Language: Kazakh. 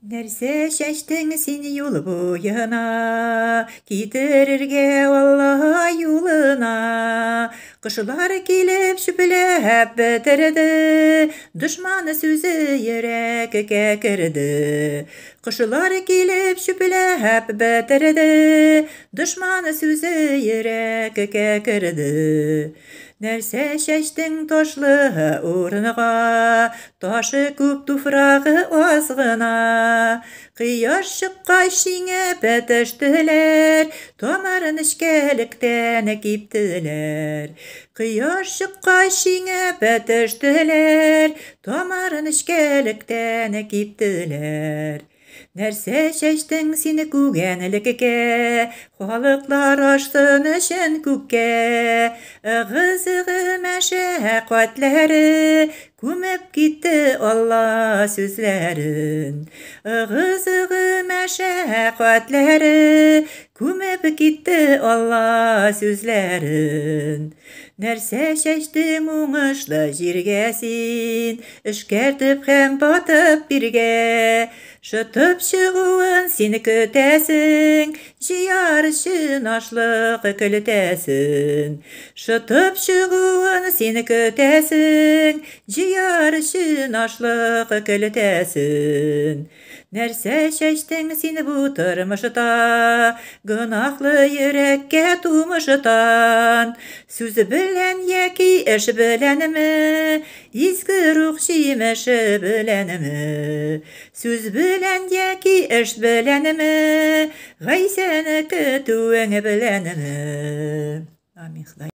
Нәрсе шәштің сен юл бойына, китерерге Алла юлына. Кышылар келіп шүпіләп бітірді, дұшманы сөзі ерекке кірді. Кышылар келіп шүпіләп бітірді, дұшманы сөзі ерекке кірді. Нәрсе шәштің ташлы орныға, ташы көп туфрағы азғына. Қияш шыққай шеңе бәтіштілер, томарын ішкеліктен кептілер. Қияш шыққай шеңе бәтіштілер, томарын ішкеліктен кептілер. Нәрсе шәштің сені көгәнілікке, халықлар аштын үшін көкке. Ығызығы мәшәқатлері, көміп кетті Алла сөзлерін. Ығызығы мәшәқатлері, көміп кетті Алла сөзлерін. Нәрсе шәштің оңышлы жерге сен, ішкертіп һәм батып бірге. Шытып шығуын сені күтәсің, жияр үшін ашлық күлтәсің. Шытып шығуын сені күтәсің, жияр үшін ашлық күлтәсің. Нәрсе шәштің сені бұтырмышыта, гынақлы ерекке тумышытан. Сөз білән яки іш біләнімі, изгі рух жеміші біләнімі. Сөз білән яки іш біләнімі, ғайсәні күтуің біләнімі. Амин.